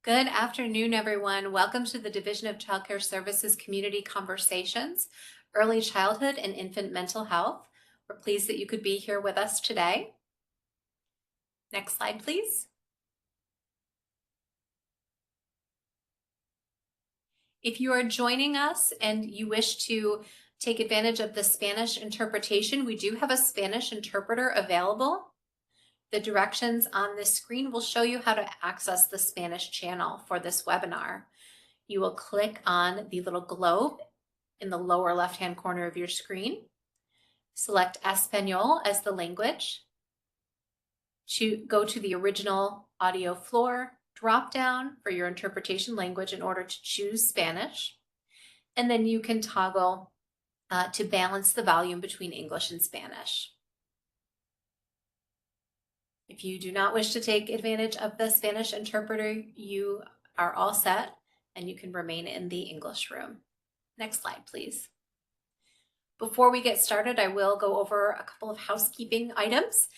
Good afternoon, everyone. Welcome to the Division of Childcare Services Community Conversations, Early Childhood and Infant Mental Health. We're pleased that you could be here with us today. Next slide, please. If you are joining us and you wish to take advantage of the Spanish interpretation, we do have a Spanish interpreter available. The directions on this screen will show you how to access the Spanish channel for this webinar. You will click on the little globe in the lower left-hand corner of your screen. Select Español as the language. Go to the original audio floor, drop down for your interpretation language in order to choose Spanish. And then you can toggle to balance the volume between English and Spanish. If you do not wish to take advantage of the Spanish interpreter, you are all set and you can remain in the English room. Next slide, please. Before we get started, I will go over a couple of housekeeping items.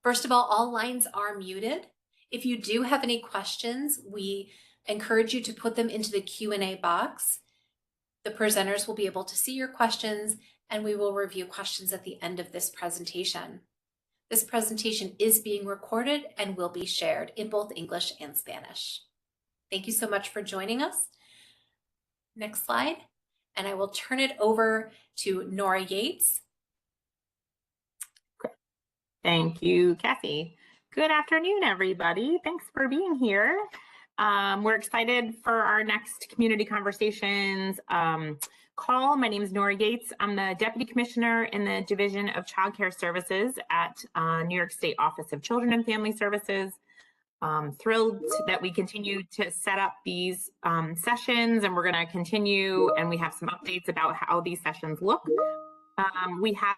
First of all lines are muted. If you do have any questions, we encourage you to put them into the Q&A box. The presenters will be able to see your questions and we will review questions at the end of this presentation. This presentation is being recorded and will be shared in both English and Spanish. Thank you so much for joining us. Next slide. And I will turn it over to Nora Yates. Thank you, Kathy. Good afternoon, everybody. Thanks for being here. We're excited for our next community conversations call. My name is Nora Yates. I'm the Deputy Commissioner in the Division of Childcare Services at New York State Office of Children and Family Services. Thrilled that we continue to set up these sessions, and we're going to continue, and we have some updates about how these sessions look. We have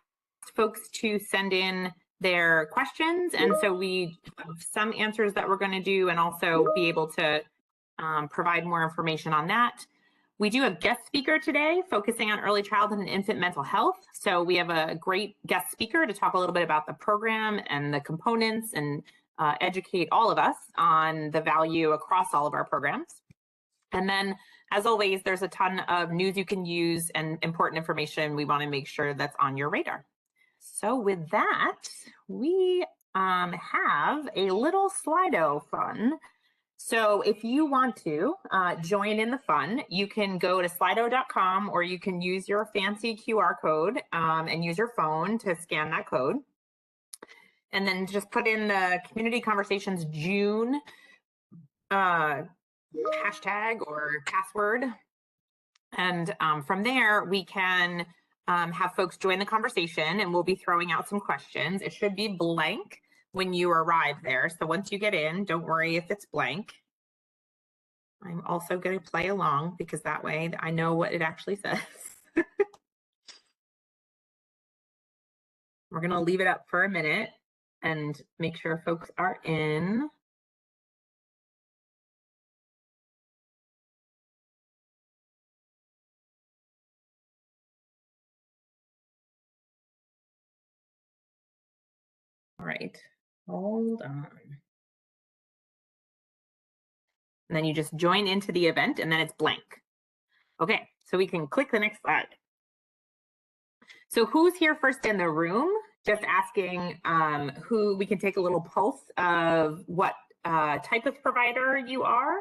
folks to send in their questions, and so we have some answers that we're going to do and also be able to provide more information on that. We do have guest speaker today focusing on early childhood and infant mental health. So we have a great guest speaker to talk a little bit about the program and the components and educate all of us on the value across all of our programs. And then, as always, there's a ton of news you can use and important information we want to make sure that's on your radar. So with that, we have a little Slido fun. So if you want to join in the fun, you can go to slido.com or you can use your fancy QR code and use your phone to scan that code. And then just put in the Community Conversations June hashtag or password. And from there, we can have folks join the conversation and we'll be throwing out some questions. It should be blank when you arrive there. So once you get in, don't worry if it's blank. I'm also going to play along because that way I know what it actually says. We're going to leave it up for a minute and make sure folks are in. All right, hold on. And then you just join into the event and then it's blank. Okay, so we can click the next slide. So who's here first in the room? Just asking who, we can take a little pulse of what type of provider you are.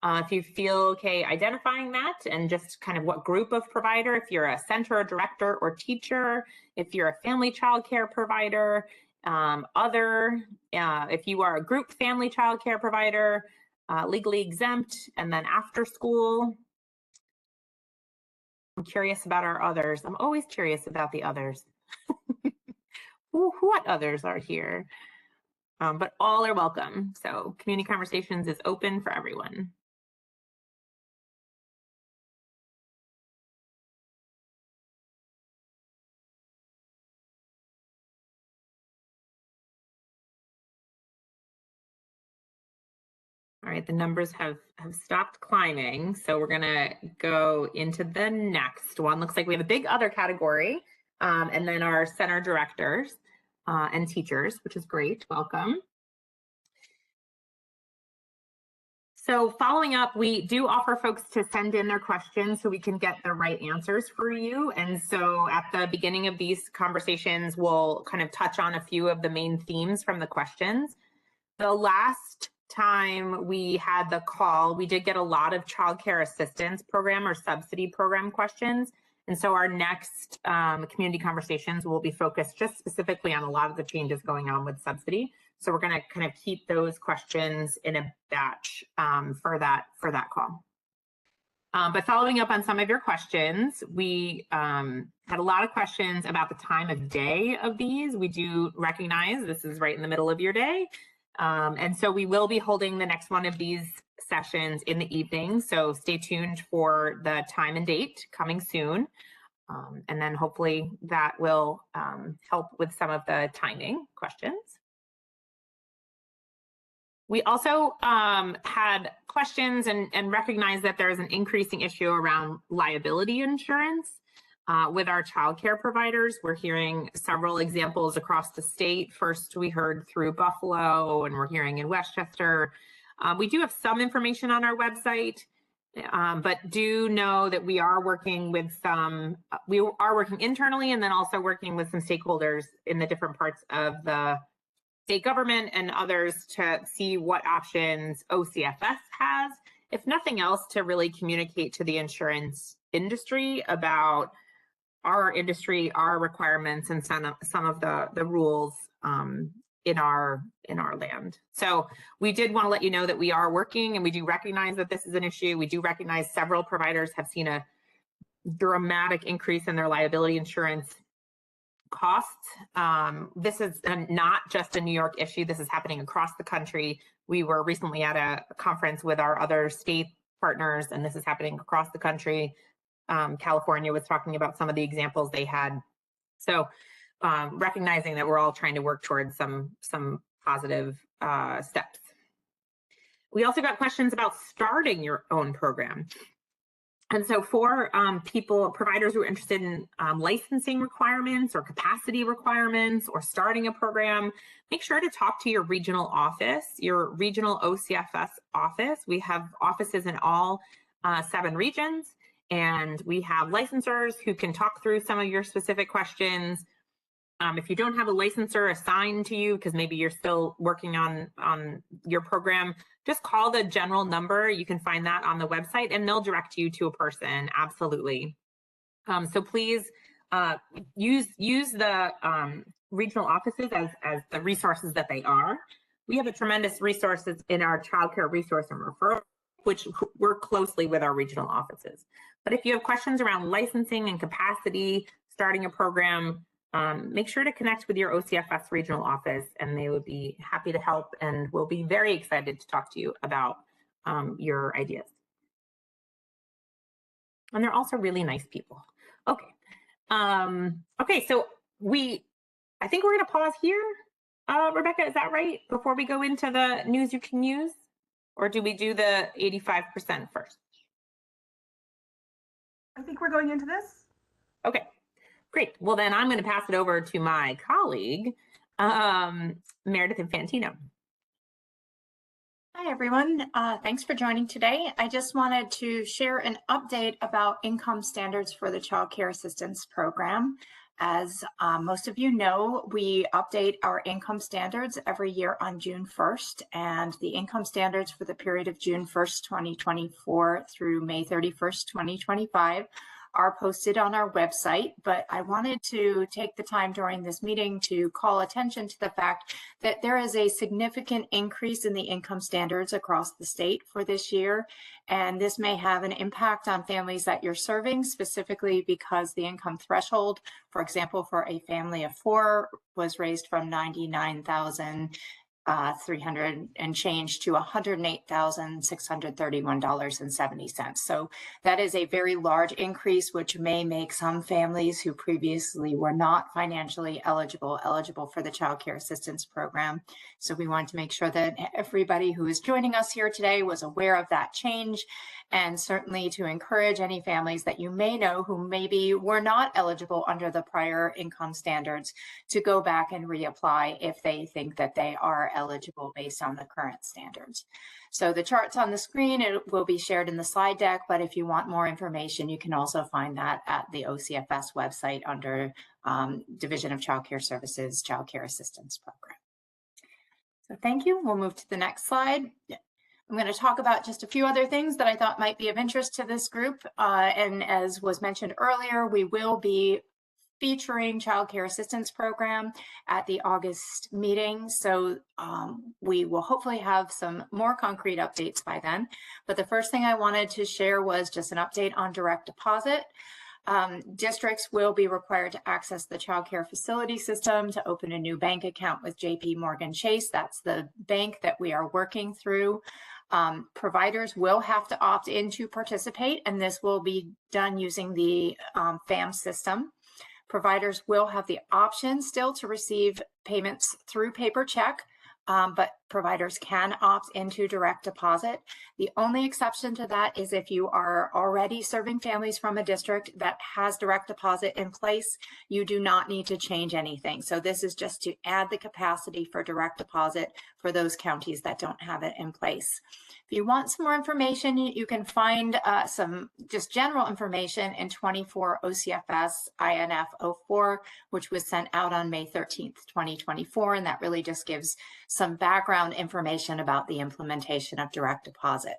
If you feel okay identifying that, and just kind of what group of provider, if you're a center, director, or teacher, if you're a family child care provider, if you are a group family child care provider, legally exempt, and then after school. I'm curious about our others. I'm always curious about the others. What others are here? But all are welcome. So Community Conversations is open for everyone. All right, the numbers have stopped climbing, so we're gonna go into the next one. Looks like we have a big other category, and then our center directors and teachers, which is great. Welcome. So following up, we do offer folks to send in their questions so we can get the right answers for you. And so at the beginning of these conversations, we'll kind of touch on a few of the main themes from the questions. The last time we had the call, we did get a lot of childcare assistance program or subsidy program questions. And so our next community conversations will be focused just specifically on a lot of the changes going on with subsidy. So we're going to kind of keep those questions in a batch for that call. But following up on some of your questions, we had a lot of questions about the time of day of these. We do recognize this is right in the middle of your day. And so we will be holding the next one of these sessions in the evening. So stay tuned for the time and date coming soon. And then hopefully that will help with some of the timing questions. We also had questions and recognized that there is an increasing issue around liability insurance with our childcare providers. We're hearing several examples across the state. First, we heard through Buffalo, and we're hearing in Westchester. We do have some information on our website, but do know that we are working with we are working internally and then also working with some stakeholders in the different parts of the state government and others to see what options OCFS has, if nothing else, to really communicate to the insurance industry about our industry, our requirements, and some of the rules in our land. So we did want to let you know that we are working, and we do recognize that this is an issue. We do recognize several providers have seen a dramatic increase in their liability insurance costs. This is not just a New York issue. This is happening across the country. We were recently at a conference with our other state partners, and this is happening across the country. California was talking about some of the examples they had. So recognizing that we're all trying to work towards some positive steps. We also got questions about starting your own program. And so for providers who are interested in licensing requirements or capacity requirements or starting a program, make sure to talk to your regional office, your regional OCFS office. We have offices in all 7 regions, and we have licensors who can talk through some of your specific questions. If you don't have a licensor assigned to you, because maybe you're still working on your program, just call the general number. You can find that on the website, and they'll direct you to a person. Absolutely. So please use the regional offices as the resources that they are. We have a tremendous resources in our childcare resource and referral, which work closely with our regional offices. But if you have questions around licensing and capacity, starting a program, make sure to connect with your OCFS regional office, and they would be happy to help, and we'll be very excited to talk to you about your ideas. And they're also really nice people. Okay. Okay, so I think we're going to pause here. Rebecca, is that right? Before we go into the news you can use? Or do we do the 85% first? I think we're going into this. Okay. Great. Well, then I'm going to pass it over to my colleague, Meredith Infantino. Hi, everyone. Thanks for joining today. I just wanted to share an update about income standards for the Child Care Assistance Program. As most of you know, we update our income standards every year on June 1st, and the income standards for the period of June 1st, 2024 through May 31st, 2025 are posted on our website, but I wanted to take the time during this meeting to call attention to the fact that there is a significant increase in the income standards across the state for this year, and this may have an impact on families that you're serving, specifically because the income threshold, for example, for a family of 4 was raised from $99,300 and change to $108,631.70. So that is a very large increase, which may make some families who previously were not financially eligible for the Child Care Assistance Program. So we want to make sure that everybody who is joining us here today was aware of that change, and certainly to encourage any families that you may know who maybe were not eligible under the prior income standards to go back and reapply if they think that they are are eligible based on the current standards. So the chart's on the screen, it will be shared in the slide deck, but if you want more information, you can also find that at the OCFS website under Division of Child Care Services, Child Care Assistance Program. So thank you. We'll move to the next slide. I'm going to talk about just a few other things that I thought might be of interest to this group. And as was mentioned earlier, we will be featuring Child Care Assistance Program at the August meeting. So we will hopefully have some more concrete updates by then. But the first thing I wanted to share was just an update on direct deposit. Districts will be required to access the child care facility system to open a new bank account with JP Morgan Chase. That's the bank that we are working through. Providers will have to opt in to participate, and this will be done using the FAM system. Providers will have the option still to receive payments through paper check, but providers can opt into direct deposit. The only exception to that is if you are already serving families from a district that has direct deposit in place, you do not need to change anything. So this is just to add the capacity for direct deposit for those counties that don't have it in place. If you want some more information, you can find some just general information in 24 OCFS INF 04, which was sent out on May 13th, 2024. And that really just gives some background information about the implementation of direct deposit.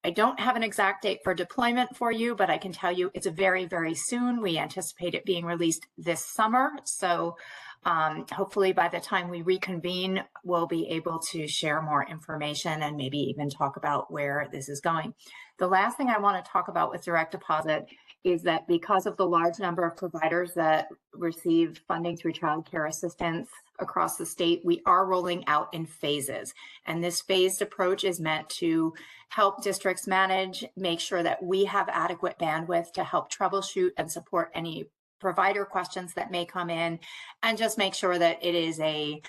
I don't have an exact date for deployment for you, but I can tell you it's very, very soon. We anticipate it being released this summer. So hopefully by the time we reconvene, we'll be able to share more information and maybe even talk about where this is going. The last thing I want to talk about with direct deposit is that because of the large number of providers that receive funding through child care assistance across the state, we are rolling out in phases. And this phased approach is meant to help districts manage, make sure that we have adequate bandwidth to help troubleshoot and support any provider questions that may come in, and just make sure that it is a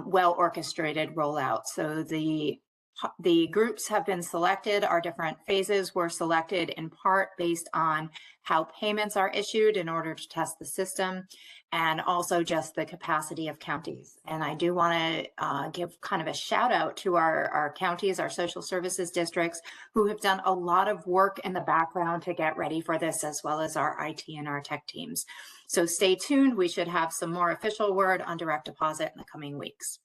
well-orchestrated rollout. So the groups have been selected. Our different phases were selected in part based on how payments are issued in order to test the system, and also just the capacity of counties. And I do want to give kind of a shout out to our counties, our social services districts, who have done a lot of work in the background to get ready for this, as well as our IT and our tech teams. So stay tuned. We should have some more official word on direct deposit in the coming weeks.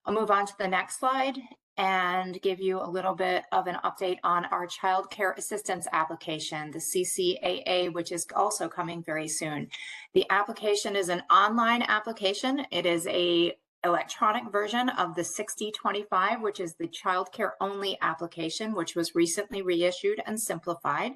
I'll move on to the next slide and give you a little bit of an update on our child care assistance application, the CCAA, which is also coming very soon. The application is an online application. It is a electronic version of the 6025, which is the child care only application, which was recently reissued and simplified.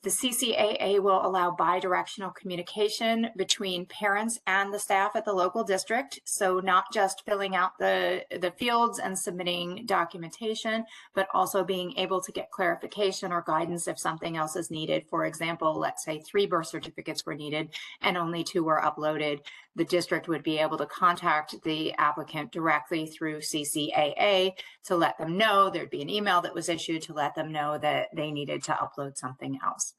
The CCAA will allow bi-directional communication between parents and the staff at the local district. So not just filling out the fields and submitting documentation, but also being able to get clarification or guidance if something else is needed. For example, let's say 3 birth certificates were needed and only 2 were uploaded. The district would be able to contact the applicant directly through CCAA to let them know. There'd be an email that was issued to let them know that they needed to upload something else.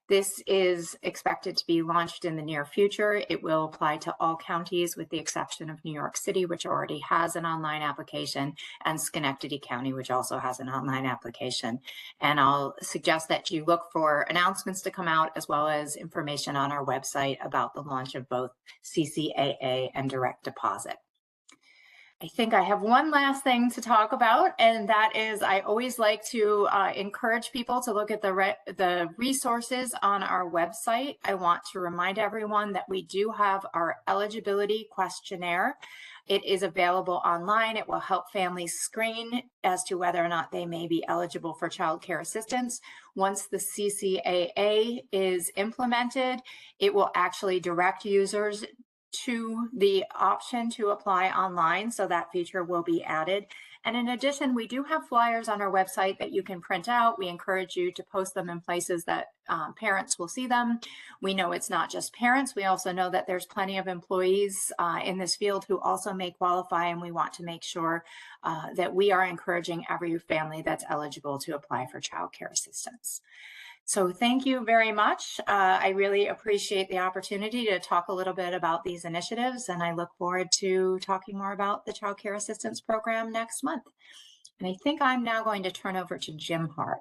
This is expected to be launched in the near future. It will apply to all counties with the exception of New York City, which already has an online application, and Schenectady County, which also has an online application. And I'll suggest that you look for announcements to come out, as well as information on our website about the launch of both CCAA and direct deposit. I think I have one last thing to talk about, and that is I always like to encourage people to look at the resources on our website. I want to remind everyone that we do have our eligibility questionnaire. It is available online. It will help families screen as to whether or not they may be eligible for child care assistance. Once the CCAA is implemented, it will actually direct users to the option to apply online, so that feature will be added. And in addition, we do have flyers on our website that you can print out. We encourage you to post them in places that parents will see them. We know it's not just parents. We also know that there's plenty of employees in this field who also may qualify, and we want to make sure that we are encouraging every family that's eligible to apply for child care assistance. So thank you very much. I really appreciate the opportunity to talk a little bit about these initiatives, and I look forward to talking more about the Child Care Assistance Program next month. And I think I'm now going to turn over to Jim Hart.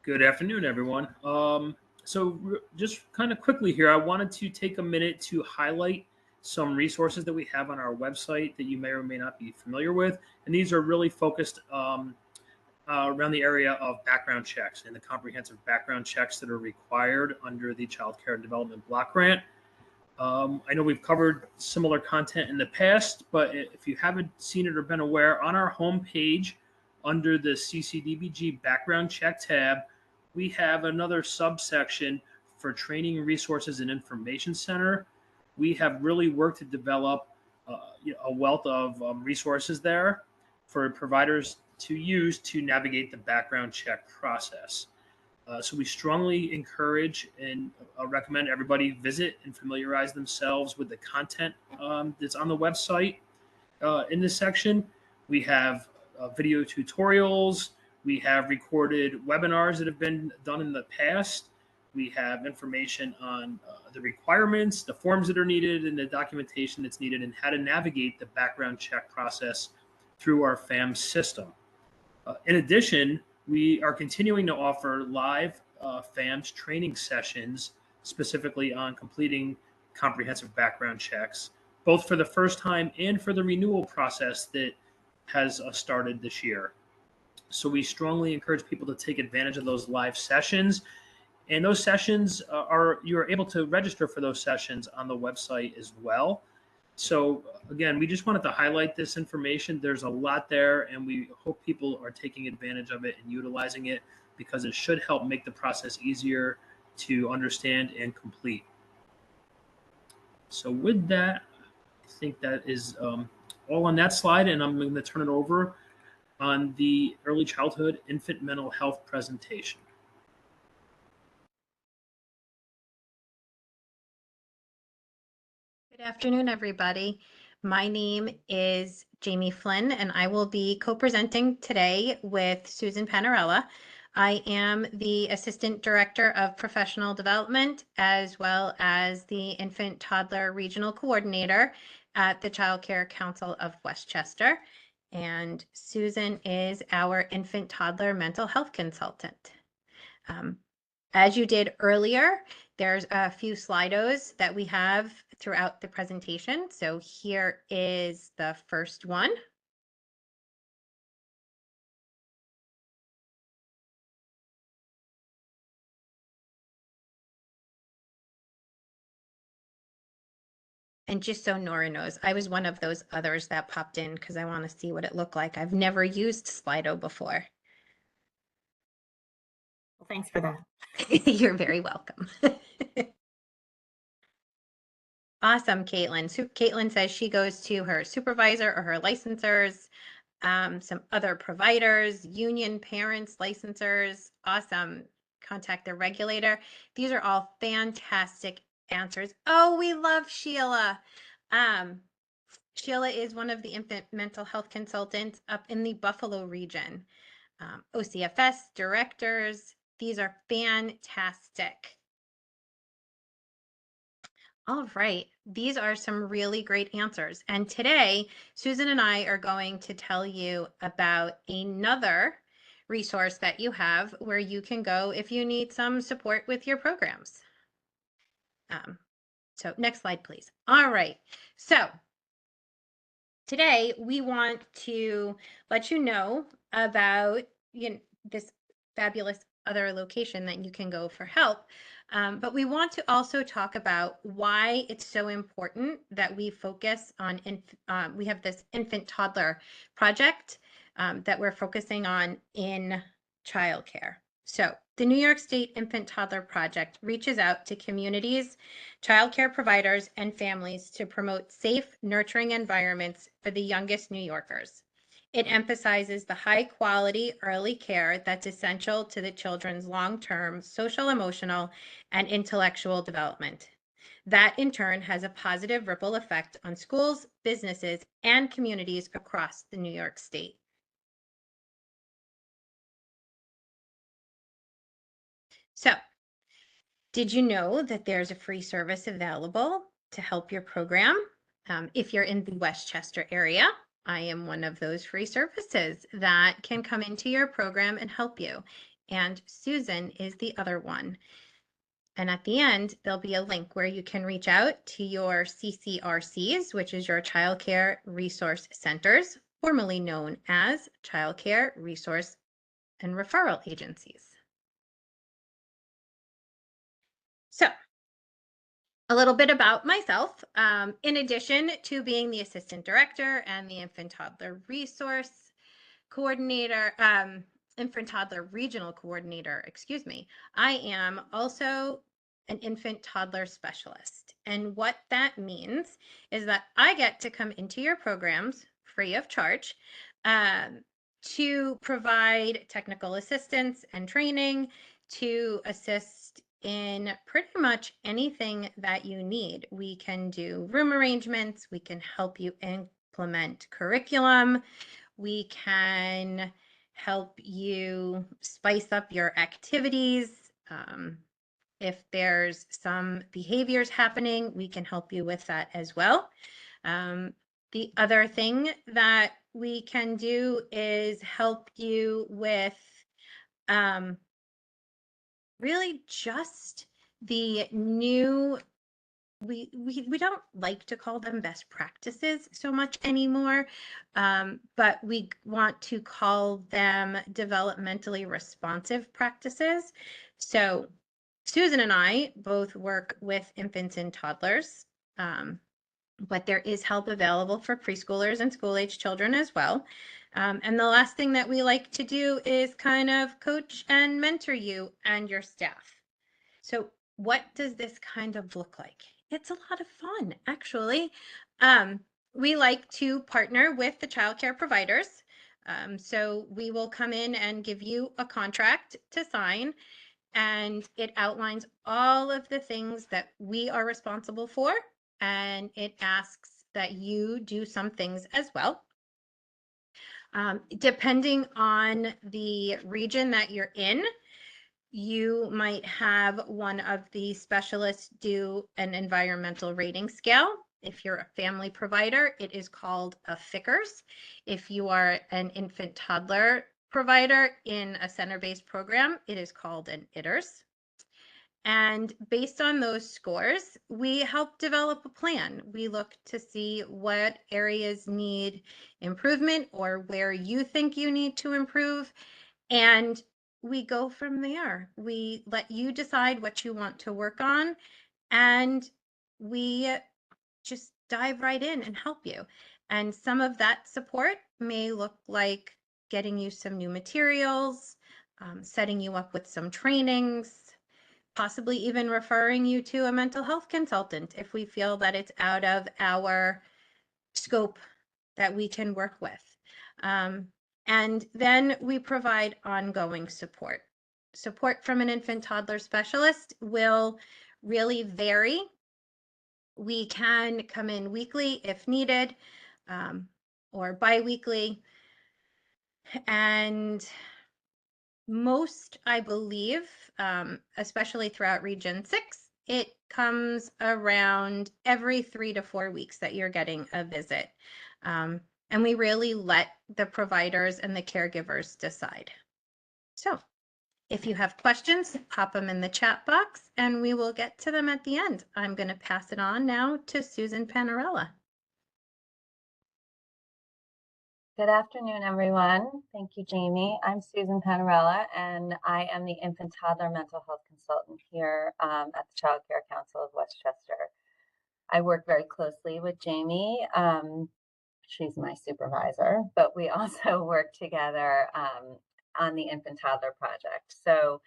Good afternoon, everyone. Just kind of quickly here, I wanted to take a minute to highlight some resources that we have on our website that you may or may not be familiar with. And these are really focused around the area of background checks and the comprehensive background checks that are required under the Child Care and Development Block Grant. I know we've covered similar content in the past, but if you haven't seen it or been aware, on our homepage under the CCDBG background check tab, we have another subsection for training resources and information center. We have really worked to develop a wealth of resources there for providers to use to navigate the background check process. So we strongly encourage and recommend everybody visit and familiarize themselves with the content that's on the website. In this section, we have video tutorials. We have recorded webinars that have been done in the past. We have information on the requirements, the forms that are needed, and the documentation that's needed, and how to navigate the background check process through our FAM system. In addition, we are continuing to offer live FAMS training sessions specifically on completing comprehensive background checks, both for the first time and for the renewal process that has started this year. So we strongly encourage people to take advantage of those live sessions. And those sessions you are able to register for those sessions on the website as well. So again, we just wanted to highlight this information. There's a lot there, and we hope people are taking advantage of it and utilizing it, because it should help make the process easier to understand and complete. So with that, I think that is all on that slide, and I'm going to turn it over on the early childhood infant mental health presentation. Good afternoon, everybody. My name is Jamie Flynn, and I will be co-presenting today with Susan Panarella. I am the Assistant Director of Professional Development, as well as the Infant Toddler Regional Coordinator at the Child Care Council of Westchester. And Susan is our Infant Toddler Mental Health Consultant. As you did earlier, there's a few Slidos that we have throughout the presentation. So here is the first one. And just so Nora knows, I was one of those others that popped in because I want to see what it looked like. I've never used Slido before. Well, thanks for that. You're very welcome. Awesome, Caitlin. So Caitlin says she goes to her supervisor or her licensors, some other providers, union parents, licensors. Awesome. Contact the regulator. These are all fantastic answers. Oh, we love Sheila. Sheila is one of the infant mental health consultants up in the Buffalo region. OCFS directors. These are fantastic. All right, these are some really great answers. And today, Susan and I are going to tell you about another resource that you have where you can go if you need some support with your programs. So next slide, please. All right, so today we want to let you know about this fabulous other location that you can go for help. But we want to also talk about why it's so important that we focus on, we have this infant toddler project that we're focusing on in childcare. So the New York State Infant Toddler Project reaches out to communities, childcare providers, and families to promote safe, nurturing environments for the youngest New Yorkers. It emphasizes the high quality early care that's essential to the children's long-term social, emotional, and intellectual development. That in turn has a positive ripple effect on schools, businesses, and communities across the New York State. Did you know that there's a free service available to help your program? If you're in the Westchester area, I am one of those free services that can come into your program and help you. And Susan is the other one. And at the end, there'll be a link where you can reach out to your CCRCs, which is your Childcare Resource Centers, formerly known as Childcare Resource and Referral Agencies. So, a little bit about myself. In addition to being the assistant director and the infant toddler resource coordinator, infant toddler regional coordinator, excuse me, I am also an infant toddler specialist. And what that means is that I get to come into your programs free of charge to provide technical assistance and training to assist in pretty much anything that you need. We can do room arrangements, we can help you implement curriculum, we can help you spice up your activities. If there's some behaviors happening, we can help you with that as well. The other thing that we can do is help you with really just the new, we don't like to call them best practices so much anymore, but we want to call them developmentally responsive practices. So Susan and I both work with infants and toddlers, but there is help available for preschoolers and school-age children as well. And the last thing that we like to do is kind of coach and mentor you and your staff. So what does this kind of look like? It's a lot of fun, actually. We like to partner with the childcare providers. So we will come in and give you a contract to sign, and it outlines all of the things that we are responsible for, and it asks that you do some things as well. Depending on the region that you're in, you might have one of the specialists do an environmental rating scale. If you're a family provider, it is called a FICRS. If you are an infant toddler provider in a center-based program, it is called an ITERS. And based on those scores, we help develop a plan. We look to see what areas need improvement or where you think you need to improve. And we go from there. We let you decide what you want to work on, and we just dive right in and help you. And some of that support may look like getting you some new materials, setting you up with some trainings, possibly even referring you to a mental health consultant if we feel that it's out of our scope that we can work with. And then we provide ongoing support. Support from an infant toddler specialist will really vary. We can come in weekly if needed, or bi-weekly. And most, I believe, especially throughout Region 6, it comes around every 3 to 4 weeks that you're getting a visit. And we really let the providers and the caregivers decide. So if you have questions, pop them in the chat box and we will get to them at the end. I'm going to pass it on now to Susan Panarella. Good afternoon, everyone. Thank you, Jamie. I'm Susan Panarella, and I am the Infant Toddler Mental Health Consultant here at the Child Care Council of Westchester. I work very closely with Jamie. She's my supervisor, but we also work together on the Infant Toddler Project. So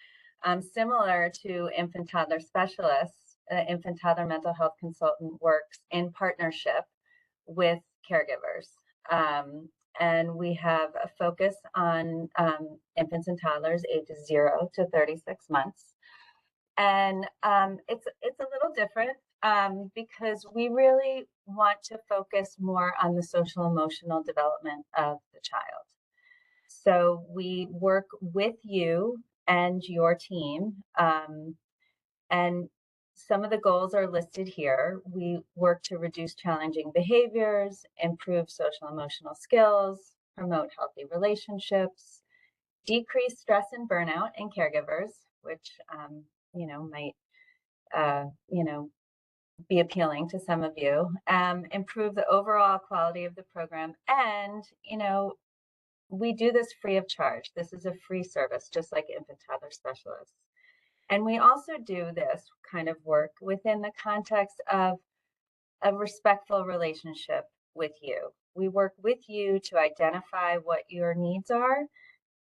similar to Infant Toddler Specialists, Infant Toddler Mental Health Consultant works in partnership with caregivers. And we have a focus on infants and toddlers ages 0 to 36 months. And it's a little different because we really want to focus more on the social emotional development of the child. So we work with you and your team And some of the goals are listed here. We work to reduce challenging behaviors, improve social emotional skills, promote healthy relationships, decrease stress and burnout in caregivers, which might be appealing to some of you, improve the overall quality of the program. And, we do this free of charge. This is a free service, just like infant toddler specialists. And we also do this kind of work within the context of a respectful relationship with you. We work with you to identify what your needs are,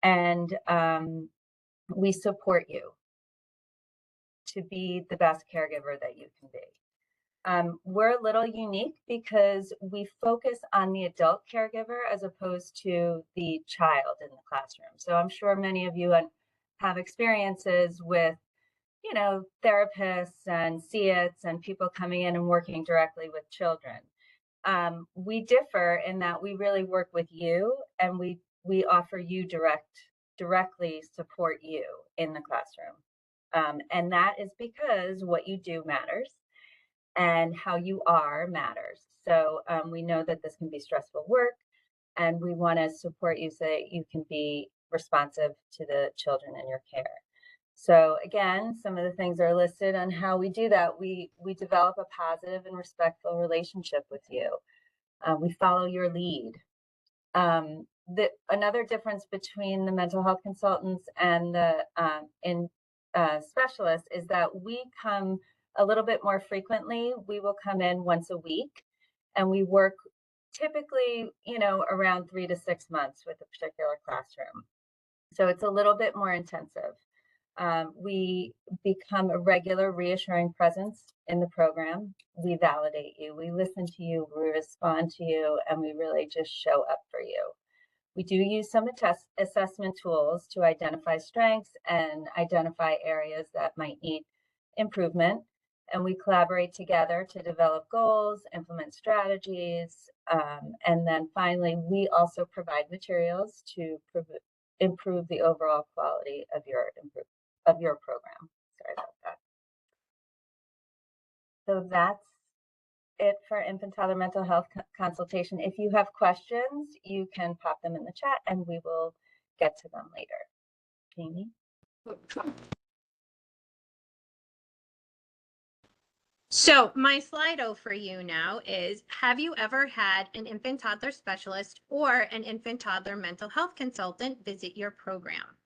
and we support you to be the best caregiver that you can be. We're a little unique because we focus on the adult caregiver as opposed to the child in the classroom. So I'm sure many of you have experiences with, therapists and CITs and people coming in and working directly with children. We differ in that we really work with you, and we offer you directly support you in the classroom. And that is because what you do matters and how you are matters. So we know that this can be stressful work, and we want to support you so that you can be responsive to the children in your care. So again, some of the things are listed on how we do that. We develop a positive and respectful relationship with you. We follow your lead. Another difference between the mental health consultants and the specialists is that we come a little bit more frequently. We will come in once a week, and we work typically, around 3 to 6 months with a particular classroom. So it's a little bit more intensive. We become a regular, reassuring presence in the program. We validate you, we listen to you, we respond to you, and we really just show up for you. We do use some assessment tools to identify strengths and identify areas that might need improvement. And we collaborate together to develop goals, implement strategies, and then finally, we also provide materials to improve the overall quality of your program. Sorry about that. So that's it for infant toddler mental health consultation. If you have questions, you can pop them in the chat and we will get to them later. Jamie? So my Slido for you now is, have you ever had an infant toddler specialist or an infant toddler mental health consultant visit your program?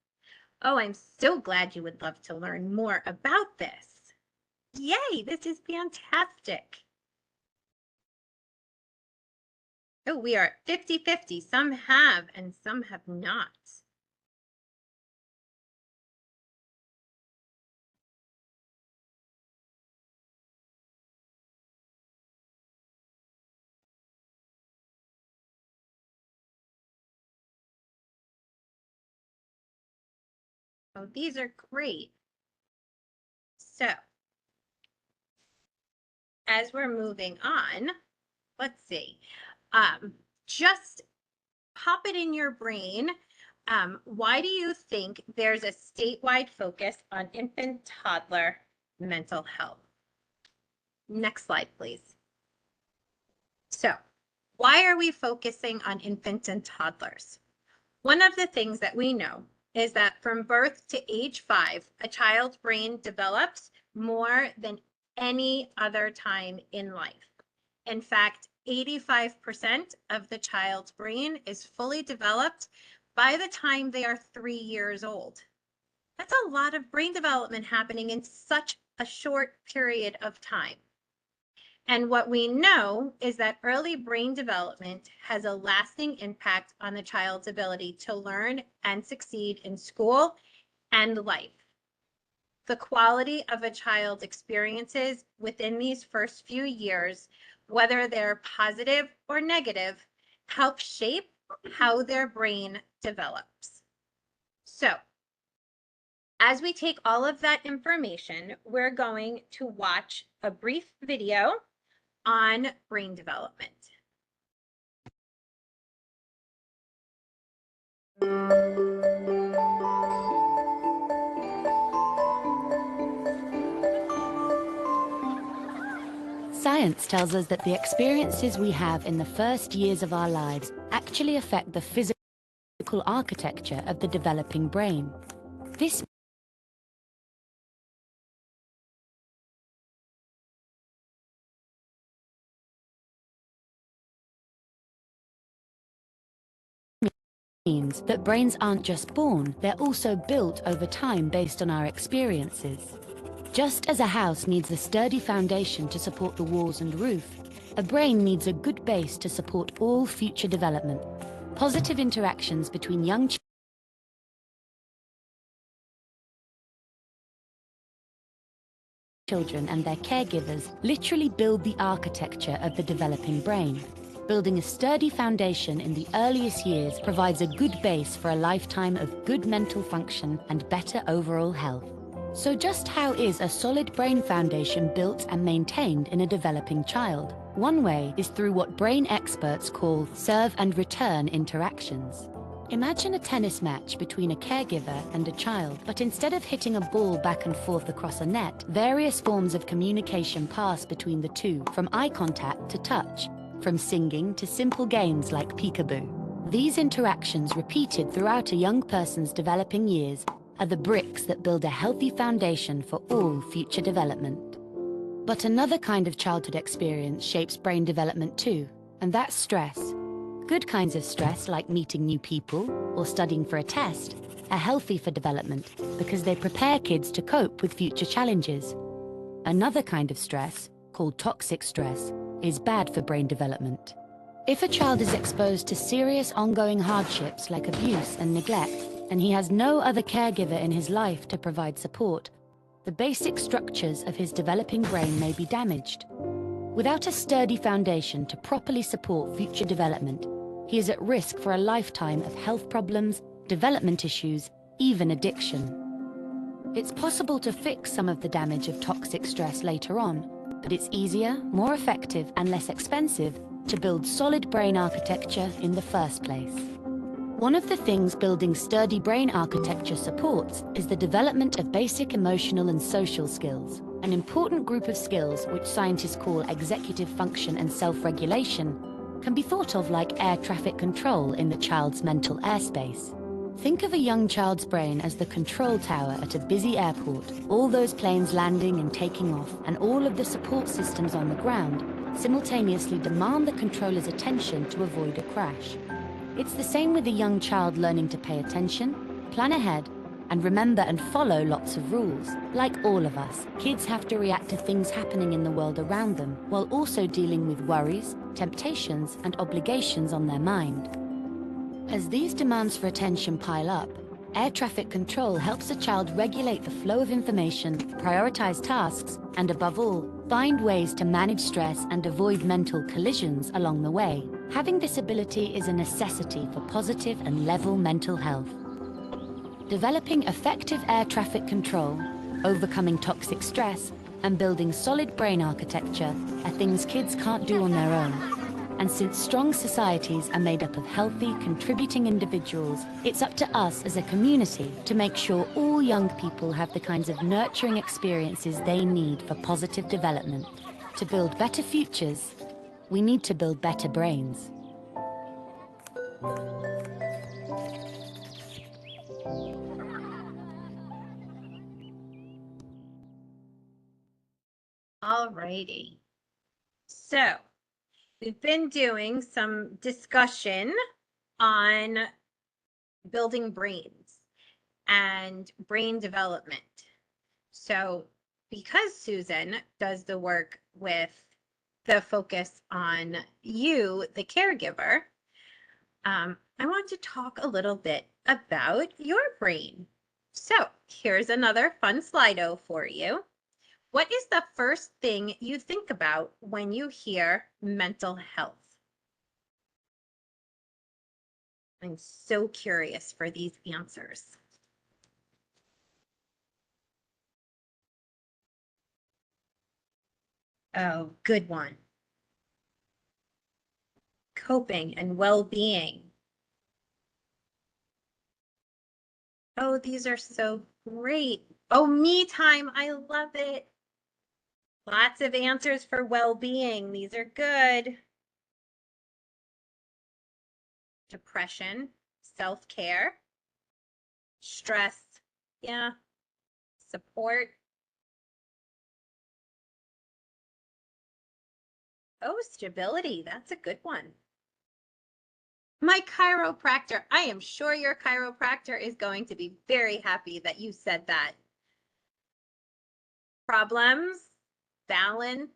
Oh, I'm so glad you would love to learn more about this. Yay, this is fantastic. Oh, we are 50-50. Some have and some have not. Oh, these are great. So, as we're moving on, let's see. Just pop it in your brain. Why do you think there's a statewide focus on infant toddler mental health? Next slide, please. So, why are we focusing on infants and toddlers? One of the things that we know is that from birth to age 5, a child's brain develops more than any other time in life. In fact, 85% of the child's brain is fully developed by the time they are 3 years old. That's a lot of brain development happening in such a short period of time. And what we know is that early brain development has a lasting impact on the child's ability to learn and succeed in school and life. The quality of a child's experiences within these first few years, whether they're positive or negative, help shape how their brain develops. So, as we take all of that information, we're going to watch a brief video on brain development. Science tells us that the experiences we have in the first years of our lives actually affect the physical architecture of the developing brain. This means that brains aren't just born, they're also built over time based on our experiences. Just as a house needs a sturdy foundation to support the walls and roof, a brain needs a good base to support all future development. Positive interactions between young children and their caregivers literally build the architecture of the developing brain. Building a sturdy foundation in the earliest years provides a good base for a lifetime of good mental function and better overall health. So just how is a solid brain foundation built and maintained in a developing child? One way is through what brain experts call serve and return interactions. Imagine a tennis match between a caregiver and a child, but instead of hitting a ball back and forth across a net, various forms of communication pass between the two, from eye contact to touch, from singing to simple games like peekaboo. These interactions, repeated throughout a young person's developing years, are the bricks that build a healthy foundation for all future development. But another kind of childhood experience shapes brain development too, and that's stress. Good kinds of stress, like meeting new people or studying for a test, are healthy for development because they prepare kids to cope with future challenges. Another kind of stress, called toxic stress, is bad for brain development. If a child is exposed to serious ongoing hardships like abuse and neglect, and he has no other caregiver in his life to provide support, the basic structures of his developing brain may be damaged. Without a sturdy foundation to properly support future development, he is at risk for a lifetime of health problems, development issues, even addiction. It's possible to fix some of the damage of toxic stress later on, but it's easier, more effective, and less expensive to build solid brain architecture in the first place. One of the things building sturdy brain architecture supports is the development of basic emotional and social skills, an important group of skills which scientists call executive function and self-regulation, can be thought of like air traffic control in the child's mental airspace. Think of a young child's brain as the control tower at a busy airport, all those planes landing and taking off, and all of the support systems on the ground simultaneously demand the controller's attention to avoid a crash. It's the same with a young child learning to pay attention, plan ahead, and remember and follow lots of rules. Like all of us, kids have to react to things happening in the world around them, while also dealing with worries, temptations, and obligations on their mind. As these demands for attention pile up, air traffic control helps a child regulate the flow of information, prioritize tasks, and above all, find ways to manage stress and avoid mental collisions along the way. Having this ability is a necessity for positive and level mental health. Developing effective air traffic control, overcoming toxic stress, and building solid brain architecture are things kids can't do on their own. And since strong societies are made up of healthy, contributing individuals, it's up to us as a community to make sure all young people have the kinds of nurturing experiences they need for positive development. To build better futures, we need to build better brains. Alrighty. So we've been doing some discussion on building brains and brain development. So because Susan does the work with the focus on you, the caregiver, I want to talk a little bit about your brain. So here's another fun Slido for you. What is the first thing you think about when you hear mental health? I'm so curious for these answers. Oh, good one. Coping and well-being. Oh, these are so great. Oh, me time. I love it. Lots of answers for well-being. These are good. Depression, self-care, stress, yeah, support. Oh, stability. That's a good one. My chiropractor. I am sure your chiropractor is going to be very happy that you said that. Problems, balance.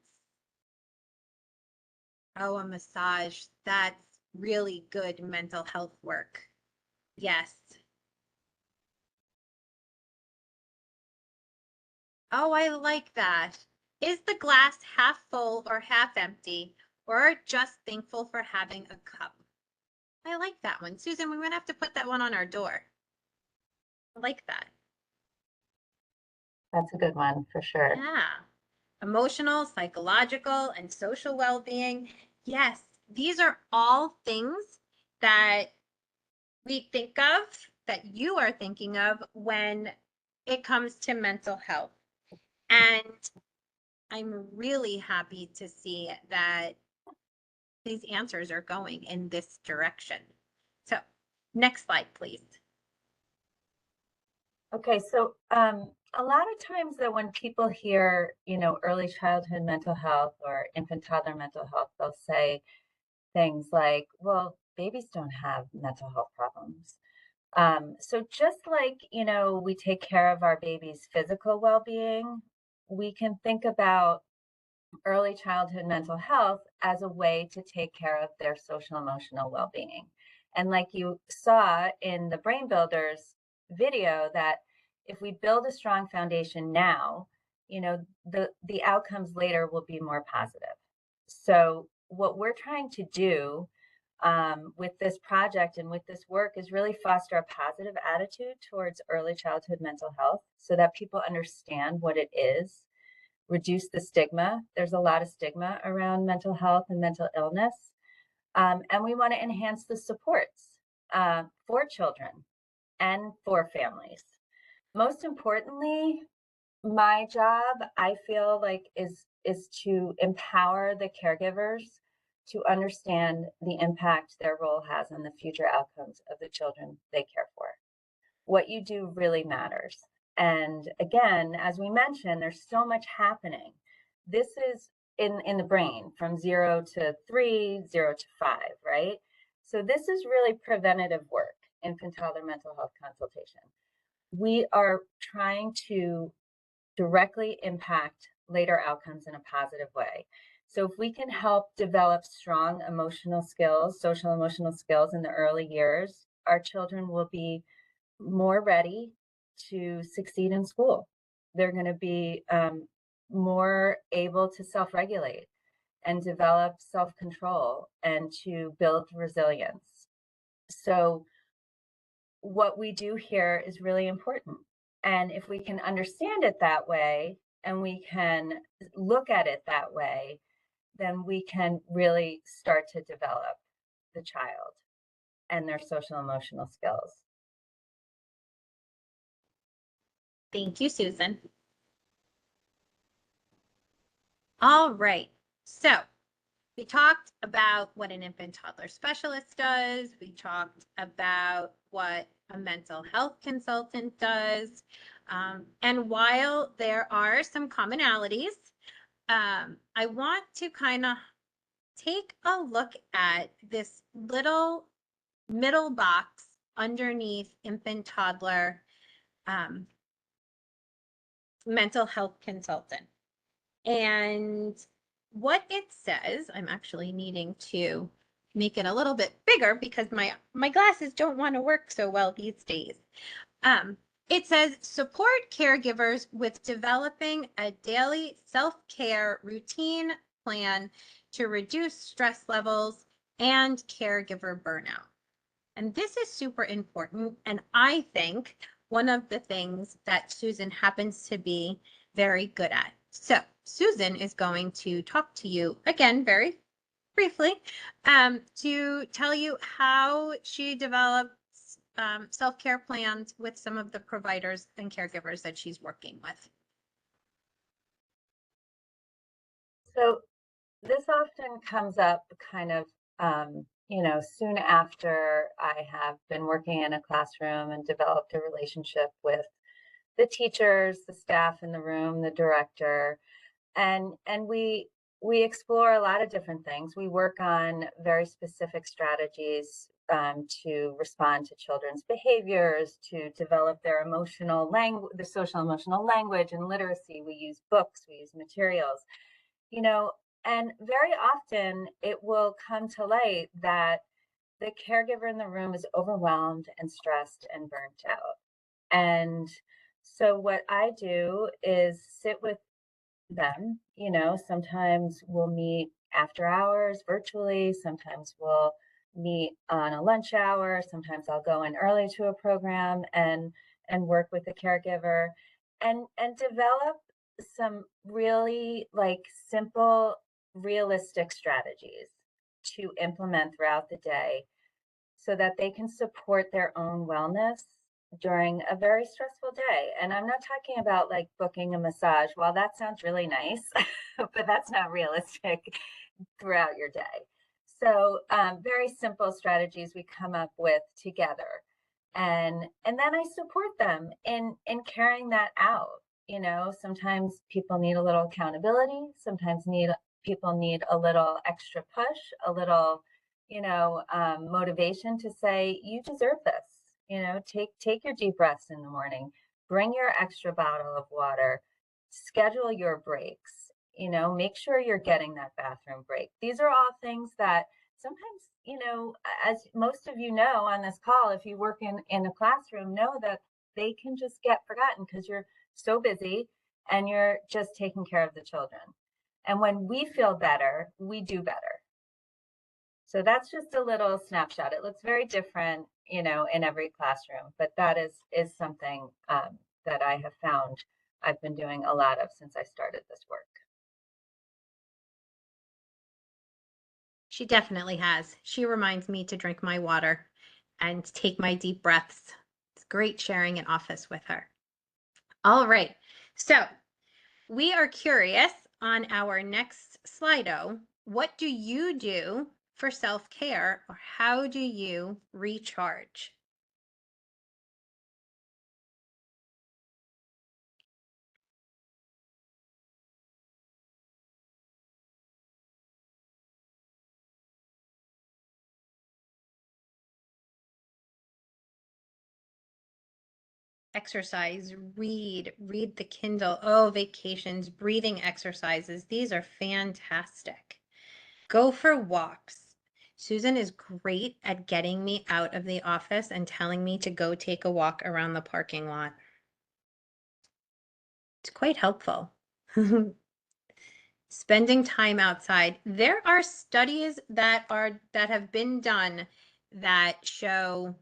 Oh, a massage. That's really good mental health work. Yes. Oh, I like that. Is the glass half full or half empty, or just thankful for having a cup? I like that one. Susan, we're going to have to put that one on our door. I like that. That's a good one for sure. Yeah. Emotional, psychological, and social well-being. Yes, these are all things that we think of, that you are thinking of when it comes to mental health. And I'm really happy to see that these answers are going in this direction. So next slide, please. Okay, so a lot of times that when people hear, early childhood mental health or infant toddler mental health, they'll say things like, well, babies don't have mental health problems. So just like, we take care of our baby's physical well-being, we can think about early childhood mental health as a way to take care of their social emotional well-being. And like you saw in the Brain Builders video, that if we build a strong foundation now, the outcomes later will be more positive. So what we're trying to do with this project and with this work is really foster a positive attitude towards early childhood mental health so that people understand what it is, reduce the stigma. There's a lot of stigma around mental health and mental illness. And we want to enhance the supports for children and for families. Most importantly, my job, I feel like, is to empower the caregivers to understand the impact their role has on the future outcomes of the children they care for. What you do really matters. And again, as we mentioned, there's so much happening. This is in the brain from 0 to 3, 0 to 5, right? So this is really preventative work, infant toddler mental health consultation. We are trying to directly impact later outcomes in a positive way. So if we can help develop strong emotional skills, social emotional skills in the early years, our children will be more ready to succeed in school. They're going to be more able to self-regulate and develop self-control and to build resilience. So what we do here is really important. And if we can understand it that way and we can look at it that way, then we can really start to develop the child and their social emotional skills. Thank you, Susan. All right. So we talked about what an infant toddler specialist does. We talked about what a mental health consultant does. And while there are some commonalities, I want to kind of take a look at this little middle box underneath infant toddler mental health consultant. And what it says, I'm actually needing to make it a little bit bigger because my glasses don't want to work so well these days. It says support caregivers with developing a daily self-care routine plan to reduce stress levels and caregiver burnout. And this is super important. And I think one of the things that Susan happens to be very good at. So Susan is going to talk to you again very briefly to tell you how she develops self-care plans with some of the providers and caregivers that she's working with. So this often comes up kind of, soon after I have been working in a classroom and developed a relationship with the teachers, the staff in the room, the director, and we explore a lot of different things. We work on very specific strategies to respond to children's behaviors, to develop their emotional language, the social emotional language and literacy. We use books, we use materials, you know, and very often it will come to light that the caregiver in the room is overwhelmed and stressed and burnt out. And so what I do is sit with them. Sometimes we'll meet after hours virtually, sometimes we'll meet on a lunch hour, sometimes I'll go in early to a program and work with the caregiver and develop some really like simple realistic strategies to implement throughout the day so that they can support their own wellness during a very stressful day. And I'm not talking about like booking a massage. While that sounds really nice, but that's not realistic throughout your day. So very simple strategies we come up with together. And then I support them in carrying that out. Sometimes people need a little accountability. Sometimes people need a little extra push, a little motivation to say, you deserve this. Take your deep breaths in the morning, bring your extra bottle of water, schedule your breaks, make sure you're getting that bathroom break. These are all things that sometimes, as most of you know on this call, if you work in a classroom, know that they can just get forgotten because you're so busy and you're just taking care of the children. And when we feel better, we do better. So that's just a little snapshot. It looks very different, in every classroom, but that is something that I have found I've been doing a lot of since I started this work. She definitely has. She reminds me to drink my water and take my deep breaths. It's great sharing an office with her. All right. So we are curious on our next Slido. What do you do for self-care, or how do you recharge? Exercise, read the Kindle. Oh, vacations, breathing exercises. These are fantastic. Go for walks. Susan is great at getting me out of the office and telling me to go take a walk around the parking lot. It's quite helpful. Spending time outside. There are studies that have been done that show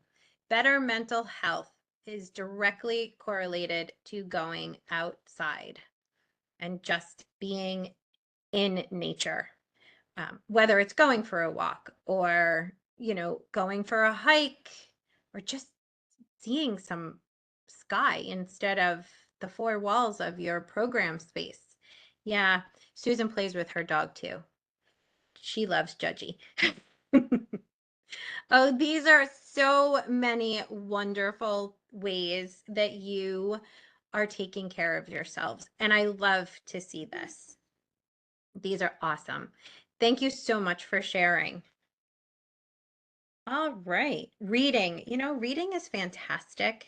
better mental health is directly correlated to going outside and just being in nature. Whether it's going for a walk or, going for a hike or just seeing some sky instead of the four walls of your program space. Yeah, Susan plays with her dog too. She loves Judgy. Oh, these are so many wonderful ways that you are taking care of yourselves. And I love to see this. These are awesome. Thank you so much for sharing. All right. Reading. Reading is fantastic.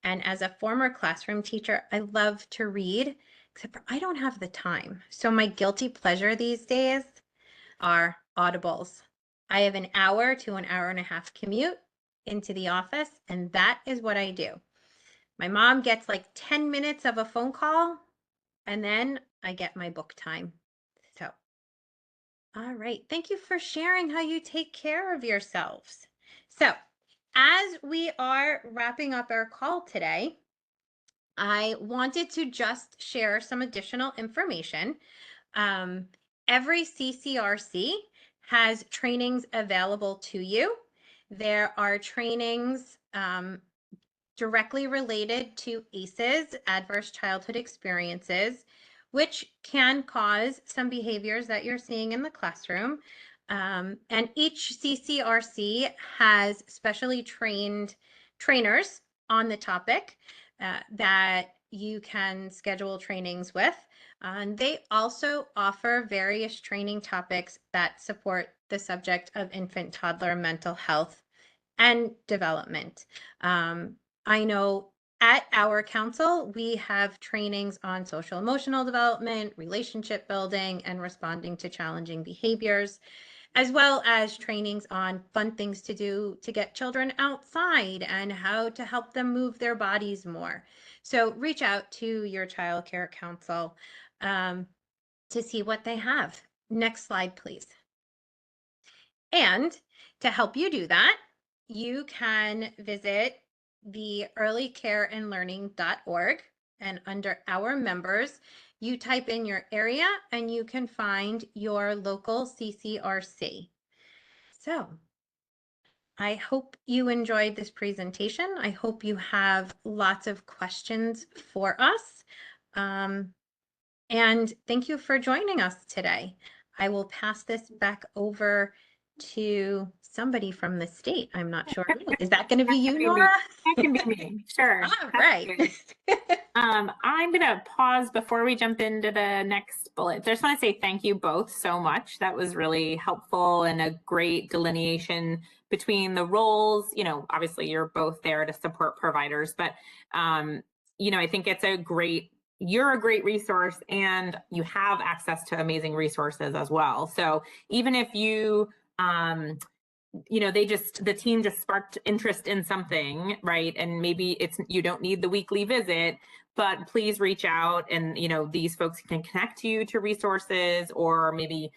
And as a former classroom teacher, I love to read, except for I don't have the time. So my guilty pleasure these days are audibles. I have an hour to an hour and a half commute into the office, and that is what I do. My mom gets like 10 minutes of a phone call, and then I get my book time. So, all right. Thank you for sharing how you take care of yourselves. So, as we are wrapping up our call today, I wanted to just share some additional information. Every CCRC has trainings available to you. There are trainings directly related to ACEs, Adverse Childhood Experiences. which can cause some behaviors that you're seeing in the classroom. And each CCRC has specially trained trainers on the topic that you can schedule trainings with. And they also offer various training topics that support the subject of infant toddler mental health and development. I know at our council, we have trainings on social emotional development, relationship building, and responding to challenging behaviors, as well as trainings on fun things to do to get children outside and how to help them move their bodies more. So reach out to your child care council to see what they have. Next slide, please. And to help you do that, you can visit the earlycareandlearning.org, and under our members, you type in your area and you can find your local CCRC. So I hope you enjoyed this presentation. I hope you have lots of questions for us. And thank you for joining us today. I will pass this back over to somebody from the state. I'm not sure who. Is that going to be you, Nora? That can be me. Sure. All right. I'm going to pause before we jump into the next bullet. I just want to say thank you both so much. That was really helpful and a great delineation between the roles. You know, obviously you're both there to support providers, but you know, I think it's you're a great resource and you have access to amazing resources as well. So even if you, you know, the team just sparked interest in something, right? And maybe you don't need the weekly visit, but please reach out and, you know, these folks can connect you to resources, or maybe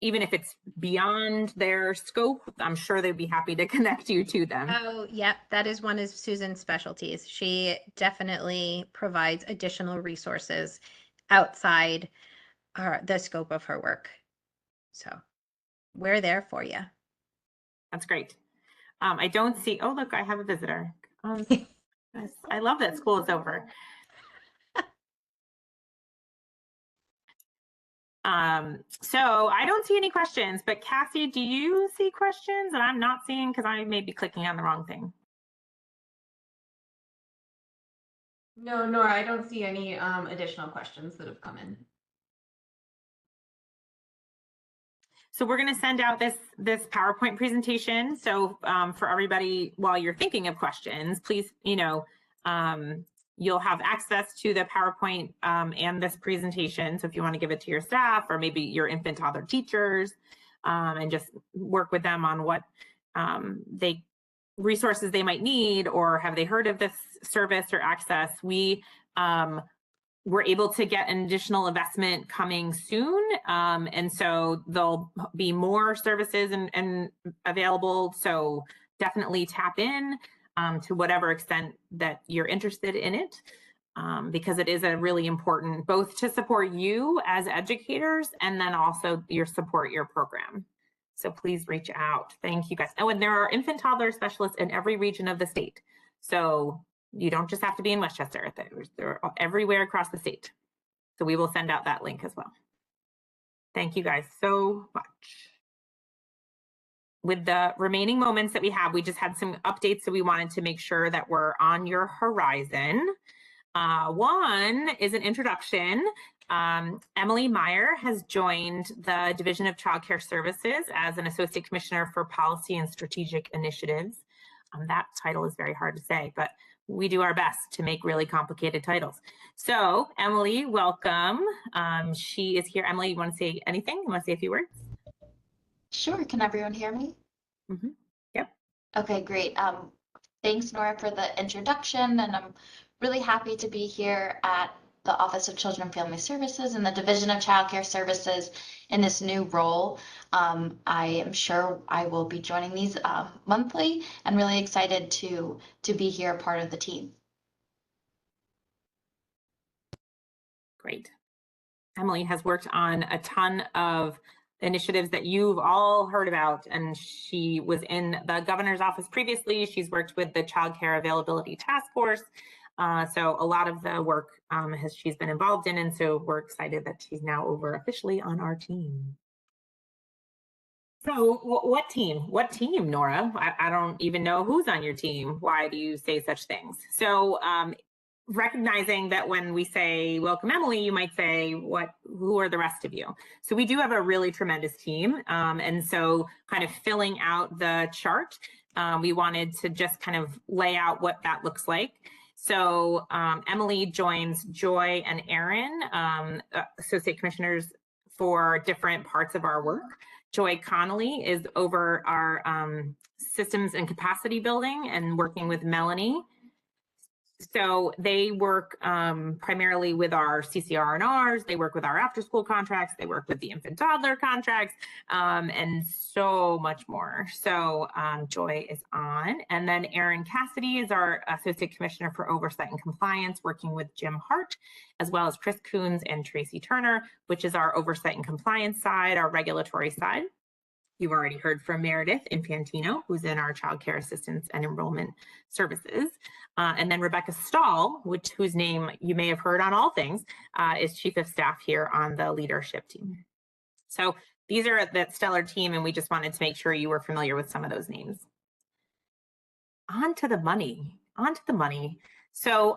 even if it's beyond their scope, I'm sure they'd be happy to connect you to them. Oh, yeah, that is one of Susan's specialties. She definitely provides additional resources outside the scope of her work. So we're there for you. That's great. I don't see, oh, look, I have a visitor. I love that school is over. So I don't see any questions, but Cassie, do you see questions that I'm not seeing? Because I may be clicking on the wrong thing. No, Nora, I don't see any additional questions that have come in. So we're going to send out this PowerPoint presentation. So for everybody, while you're thinking of questions, please, you know, you'll have access to the PowerPoint and this presentation. So if you want to give it to your staff or maybe your infant toddler teachers and just work with them on what resources they might need, or have they heard of this service or access, we're able to get an additional investment coming soon. And so there'll be more services and available. So definitely tap in to whatever extent that you're interested in it, because it is a really important, both to support you as educators and then also support your program. So please reach out. Thank you guys. Oh, and there are infant toddler specialists in every region of the state. So you don't just have to be in Westchester. They're everywhere across the state. So we will send out that link as well. Thank you guys so much. With the remaining moments that we have, we just had some updates, so we wanted to make sure that we're on your horizon. One is an introduction. Emily Meyer has joined the Division of Child Care Services as an Associate Commissioner for Policy and Strategic Initiatives. That title is very hard to say, but we do our best to make really complicated titles. So Emily, welcome. She is here. Emily, you want to say anything? You want to say a few words? Sure. Can everyone hear me? Mm-hmm. Yep. Okay, great. Thanks, Nora, for the introduction. And I'm really happy to be here at the Office of Children and Family Services and the Division of Child Care Services in this new role. I am sure I will be joining these monthly and really excited to be here, part of the team. Great. Emily has worked on a ton of initiatives that you've all heard about, and she was in the governor's office previously. She's worked with the Child Care Availability Task Force, So a lot of the work she's been involved in, and so we're excited that she's now over officially on our team. So what team? What team, Nora? I don't even know who's on your team. Why do you say such things? So recognizing that when we say welcome Emily, you might say, who are the rest of you? So we do have a really tremendous team. And so kind of filling out the chart, we wanted to just kind of lay out what that looks like. So Emily joins Joy and Aaron, associate commissioners for different parts of our work. Joy Connolly is over our systems and capacity building and working with Melanie. So they work primarily with our CCR&Rs, they work with our after school contracts, they work with the infant toddler contracts, and so much more. So Joy is on. And then Erin Cassidy is our Associate Commissioner for Oversight and Compliance, working with Jim Hart, as well as Chris Coons and Tracy Turner, which is our Oversight and Compliance side, our regulatory side. You've already heard from Meredith Infantino, who's in our Child Care Assistance and Enrollment Services. And then Rebecca Stahl, whose name you may have heard on All Things, is Chief of Staff here on the leadership team. So these are that stellar team, and we just wanted to make sure you were familiar with some of those names. On to the money. So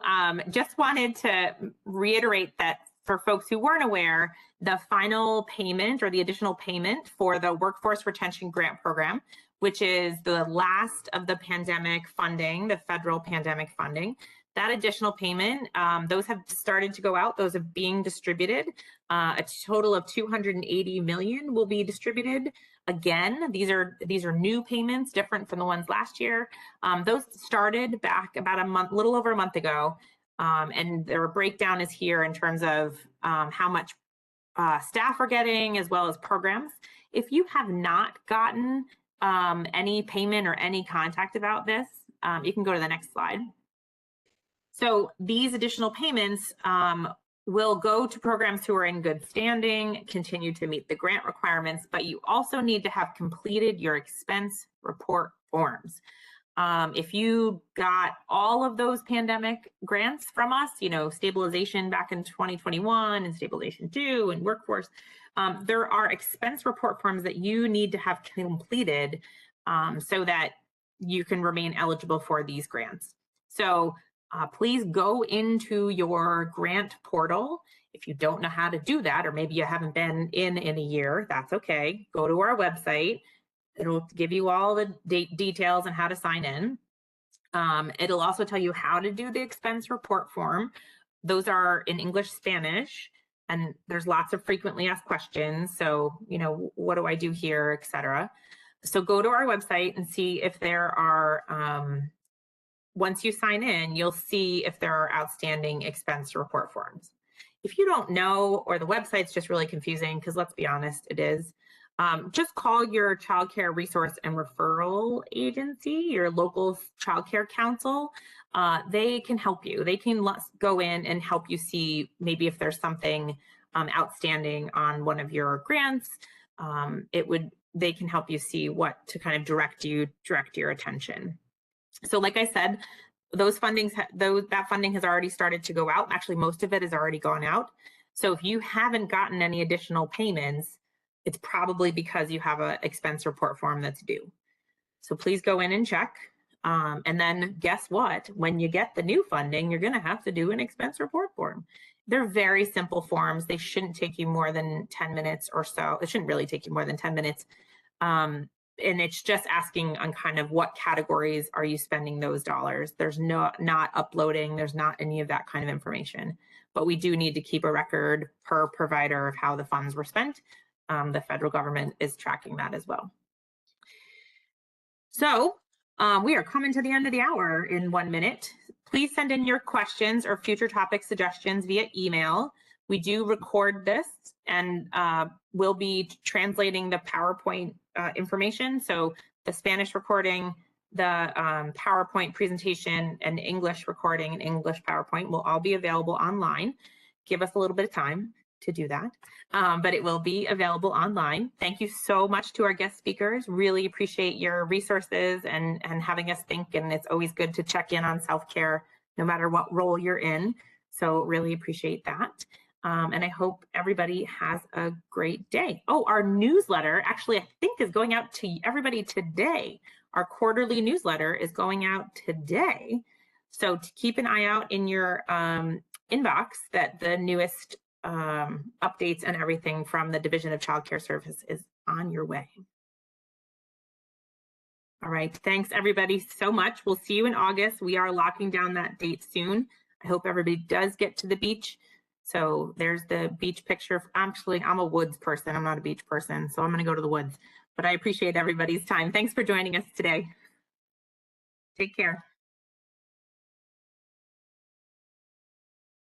just wanted to reiterate that for folks who weren't aware, the final payment or the additional payment for the Workforce Retention Grant Program, which is the last of the pandemic funding, the federal pandemic funding, that additional payment, those have started to go out. Those are being distributed. A total of $280 million will be distributed. Again, these are new payments, different from the ones last year. Those started back about a little over a month ago. And their breakdown is here in terms of how much staff are getting, as well as programs. If you have not gotten any payment or any contact about this, you can go to the next slide. So these additional payments will go to programs who are in good standing, continue to meet the grant requirements, but you also need to have completed your expense report forms. If you got all of those pandemic grants from us, stabilization back in 2021 and stabilization 2 and workforce, there are expense report forms that you need to have completed so that you can remain eligible for these grants. So please go into your grant portal. If you don't know how to do that, or maybe you haven't been in a year, that's okay. Go to our website. It'll give you all the details on how to sign in. It'll also tell you how to do the expense report form. Those are in English, Spanish, and there's lots of frequently asked questions. So, what do I do here, etc. So go to our website and see if there are, once you sign in, you'll see if there are outstanding expense report forms. If you don't know, or the website's just really confusing, because let's be honest, it is, just call your child care resource and referral agency, your local child care council. They can help you. They can go in and help you see maybe if there's something outstanding on one of your grants. They can help you see what to kind of direct your attention. So like I said, that funding has already started to go out. Actually, most of it has already gone out. So if you haven't gotten any additional payments, it's probably because you have an expense report form that's due. So please go in and check. And then guess what? When you get the new funding, you're going to have to do an expense report form. They're very simple forms. They shouldn't take you more than 10 minutes or so. It shouldn't really take you more than 10 minutes. And it's just asking on kind of what categories are you spending those dollars. There's not uploading. There's not any of that kind of information. But we do need to keep a record per provider of how the funds were spent. The federal government is tracking that as well. So we are coming to the end of the hour in 1 minute. Please send in your questions or future topic suggestions via email. We do record this, and we'll be translating the PowerPoint information. So the Spanish recording, the PowerPoint presentation, and English recording and English PowerPoint will all be available online. Give us a little bit of time to do that, but it will be available online. Thank you so much to our guest speakers. Really appreciate your resources and having us think, and it's always good to check in on self-care no matter what role you're in. So really appreciate that. And I hope everybody has a great day. Oh, our newsletter actually, I think, is going out to everybody today. Our quarterly newsletter is going out today. So to keep an eye out in your inbox that the newest updates and everything from the Division of Child Care Services is on your way. All right, thanks everybody so much. We'll see you in August. We are locking down that date soon. I hope everybody does get to the beach. So there's the beach picture. Actually, I'm a woods person. I'm not a beach person, so I'm going to go to the woods. But I appreciate everybody's time. Thanks for joining us today. Take care.